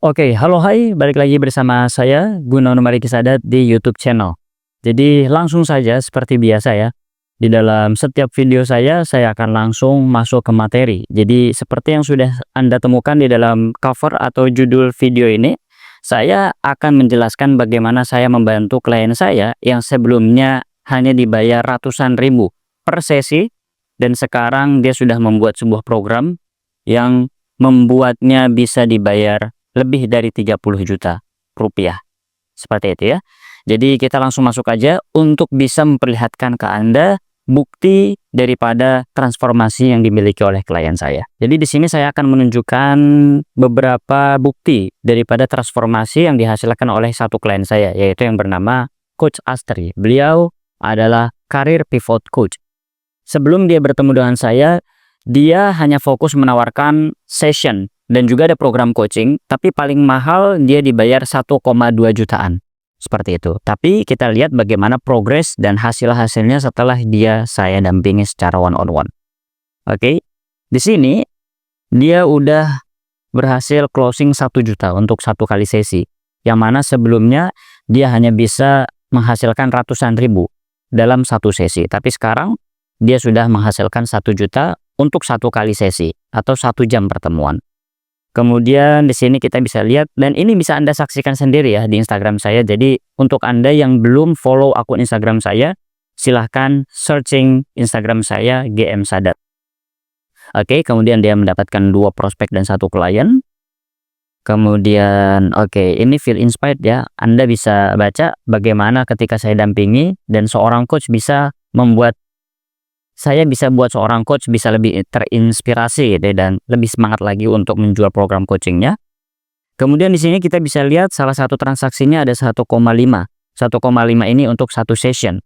Oke, halo hai, balik lagi bersama saya Gunawan Numarik Sadat di YouTube channel. Jadi langsung saja seperti biasa ya. Di dalam setiap video saya akan langsung masuk ke materi. Jadi seperti yang sudah Anda temukan di dalam cover atau judul video ini, saya akan menjelaskan bagaimana saya membantu klien saya yang sebelumnya hanya dibayar ratusan ribu per sesi dan sekarang dia sudah membuat sebuah program yang membuatnya bisa dibayar lebih dari 30 juta rupiah. Seperti itu ya. Jadi kita langsung masuk aja untuk bisa memperlihatkan ke Anda bukti daripada transformasi yang dimiliki oleh klien saya. Jadi di sini saya akan menunjukkan beberapa bukti daripada transformasi yang dihasilkan oleh satu klien saya, yaitu yang bernama Coach Astri. Beliau adalah Career Pivot Coach. Sebelum dia bertemu dengan saya, dia hanya fokus menawarkan session dan juga ada program coaching, tapi paling mahal dia dibayar 1,2 jutaan. Seperti itu. Tapi kita lihat bagaimana progres dan hasil-hasilnya setelah saya dampingi secara one-on-one. Oke. Di sini dia udah berhasil closing 1 juta untuk satu kali sesi. Yang mana sebelumnya dia hanya bisa menghasilkan ratusan ribu dalam satu sesi. Tapi sekarang dia sudah menghasilkan 1 juta untuk satu kali sesi atau 1 jam pertemuan. Kemudian di sini kita bisa lihat, dan ini bisa Anda saksikan sendiri ya di Instagram saya. Jadi untuk Anda yang belum follow akun Instagram saya, silahkan searching Instagram saya GM Sadat. Oke, kemudian dia mendapatkan 2 prospek dan 1 klien. Kemudian ini feel inspired ya. Anda bisa baca bagaimana ketika saya dampingi dan seorang coach bisa membuat buat seorang coach bisa lebih terinspirasi gitu, dan lebih semangat lagi untuk menjual program coachingnya. Kemudian di sini kita bisa lihat salah satu transaksinya ada 1,5. 1,5 ini untuk satu session.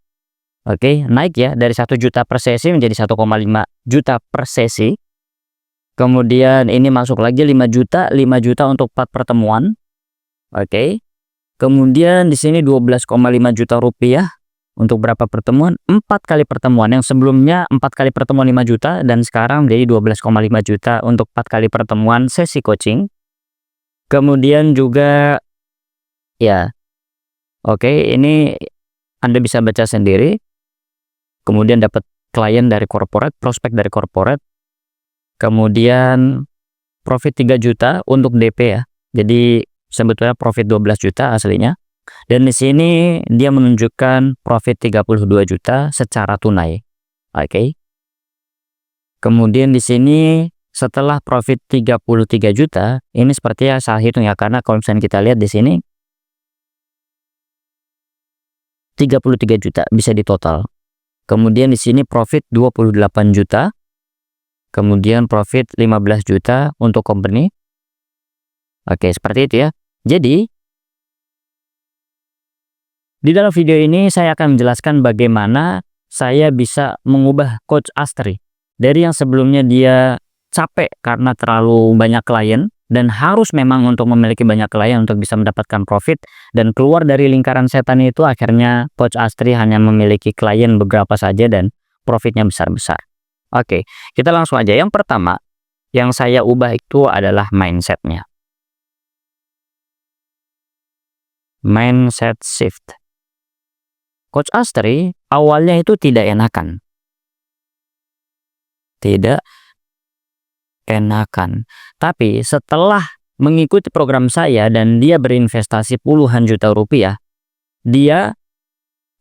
Oke, naik ya dari 1 juta per sesi menjadi 1,5 juta per sesi. Kemudian ini masuk lagi 5 juta untuk 4 pertemuan. Oke. Kemudian di sini 12,5 juta rupiah. Untuk berapa pertemuan? 4 kali pertemuan. Yang sebelumnya 4 kali pertemuan 5 juta dan sekarang menjadi 12,5 juta untuk 4 kali pertemuan sesi coaching. Kemudian juga ya, ini Anda bisa baca sendiri. Kemudian dapat klien dari corporate, prospek dari corporate. Kemudian profit 3 juta untuk DP ya. Jadi sebetulnya profit 12 juta aslinya. Dan di sini dia menunjukkan profit 32 juta secara tunai. Oke. Kemudian di sini setelah profit 33 juta, ini sepertinya salah hitung ya, karena kalau misalnya kita lihat di sini 33 juta bisa di total. Kemudian di sini profit 28 juta. Kemudian profit 15 juta untuk company. Oke, seperti itu ya. Jadi di dalam video ini saya akan menjelaskan bagaimana saya bisa mengubah Coach Astri dari yang sebelumnya dia capek karena terlalu banyak klien dan harus memang untuk memiliki banyak klien untuk bisa mendapatkan profit, dan keluar dari lingkaran setan itu akhirnya Coach Astri hanya memiliki klien beberapa saja dan profitnya besar-besar. Oke, kita langsung aja. Yang pertama yang saya ubah itu adalah mindsetnya. Mindset shift. Coach Astri awalnya itu tidak enakan. Tapi setelah mengikuti program saya dan dia berinvestasi puluhan juta rupiah, dia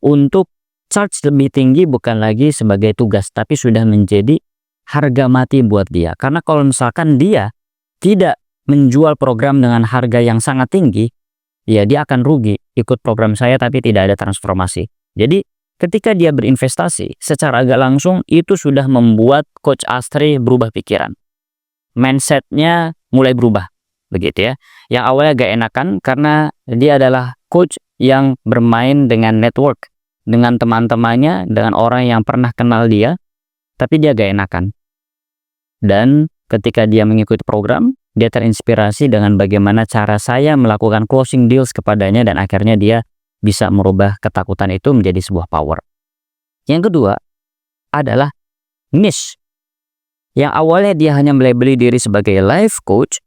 untuk charge lebih tinggi bukan lagi sebagai tugas, tapi sudah menjadi harga mati buat dia. Karena kalau misalkan dia tidak menjual program dengan harga yang sangat tinggi, ya dia akan rugi ikut program saya tapi tidak ada transformasi. Jadi ketika dia berinvestasi secara agak langsung, itu sudah membuat Coach Astri berubah pikiran. Mindsetnya mulai berubah, begitu ya. Yang awalnya gak enakan karena dia adalah coach yang bermain dengan network, dengan teman-temannya, dengan orang yang pernah kenal dia, tapi dia gak enakan. Dan ketika dia mengikuti program, dia terinspirasi dengan bagaimana cara saya melakukan closing deals kepadanya, dan akhirnya dia bisa merubah ketakutan itu menjadi sebuah power. Yang kedua adalah niche. Yang awalnya dia hanya melabeli diri sebagai life coach,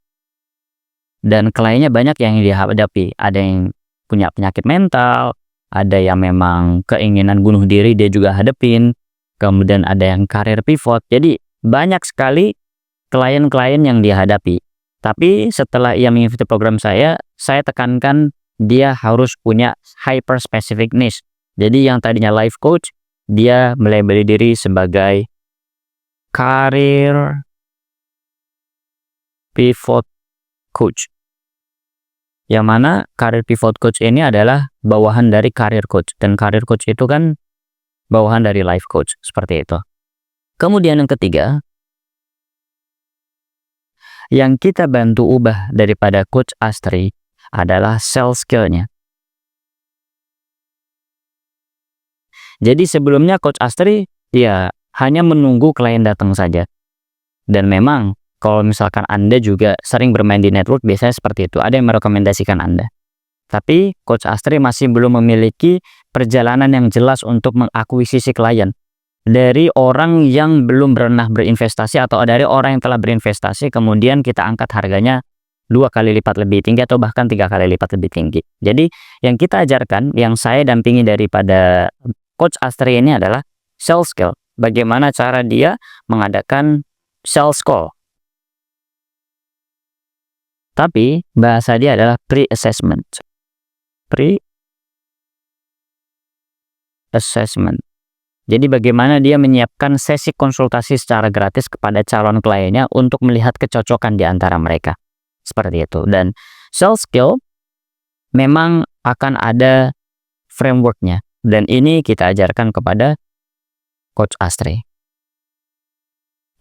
dan kliennya banyak yang dihadapi. Ada yang punya penyakit mental, ada yang memang keinginan bunuh diri dia juga hadepin, kemudian ada yang karir pivot. Jadi banyak sekali klien-klien yang dihadapi. Tapi setelah ia mengikuti program saya tekankan dia harus punya hyper specific niche. Jadi yang tadinya life coach, dia melabeli diri sebagai career pivot coach. Yang mana career pivot coach ini adalah bawahan dari career coach, dan career coach itu kan bawahan dari life coach, seperti itu. Kemudian yang ketiga, yang kita bantu ubah daripada Coach Astri adalah sales skill-nya. Jadi sebelumnya Coach Astri ya hanya menunggu klien datang saja. Dan memang kalau misalkan Anda juga sering bermain di network, biasanya seperti itu. Ada yang merekomendasikan Anda. Tapi Coach Astri masih belum memiliki perjalanan yang jelas untuk mengakuisisi klien. Dari orang yang belum pernah berinvestasi atau dari orang yang telah berinvestasi, kemudian kita angkat harganya 2 kali lipat lebih tinggi atau bahkan 3 kali lipat lebih tinggi. Jadi yang kita ajarkan, yang saya dampingi daripada Coach Astri ini adalah sales skill. Bagaimana cara dia mengadakan sales call. Tapi bahasa dia adalah pre-assessment. Pre-assessment. Jadi bagaimana dia menyiapkan sesi konsultasi secara gratis kepada calon kliennya untuk melihat kecocokan di antara mereka. Seperti itu. Dan sales skill memang akan ada frameworknya. Dan ini kita ajarkan kepada Coach Astri.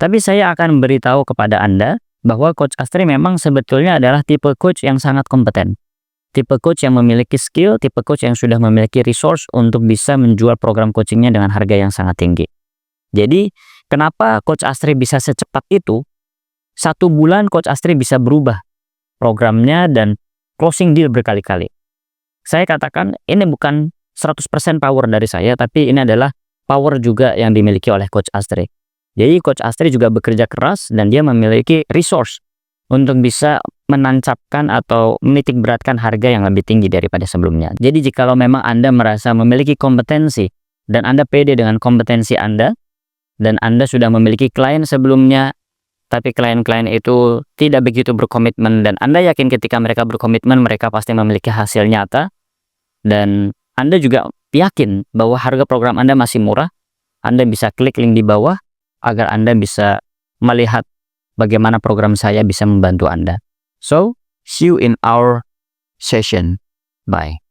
Tapi saya akan beritahu kepada Anda bahwa Coach Astri memang sebetulnya adalah tipe coach yang sangat kompeten. Tipe coach yang memiliki skill, tipe coach yang sudah memiliki resource untuk bisa menjual program coachingnya dengan harga yang sangat tinggi. Jadi, kenapa Coach Astri bisa secepat itu? 1 bulan Coach Astri bisa berubah programnya dan closing deal berkali-kali. Saya katakan ini bukan 100% power dari saya, tapi ini adalah power juga yang dimiliki oleh Coach Astri. Jadi Coach Astri juga bekerja keras dan dia memiliki resource untuk bisa menancapkan atau menitik beratkan harga yang lebih tinggi daripada sebelumnya. Jadi jikalau memang Anda merasa memiliki kompetensi dan Anda pede dengan kompetensi Anda, dan Anda sudah memiliki klien sebelumnya, tapi klien-klien itu tidak begitu berkomitmen, dan Anda yakin ketika mereka berkomitmen, mereka pasti memiliki hasil nyata, dan Anda juga yakin bahwa harga program Anda masih murah, Anda bisa klik link di bawah agar Anda bisa melihat bagaimana program saya bisa membantu Anda. So, see you in our session. Bye.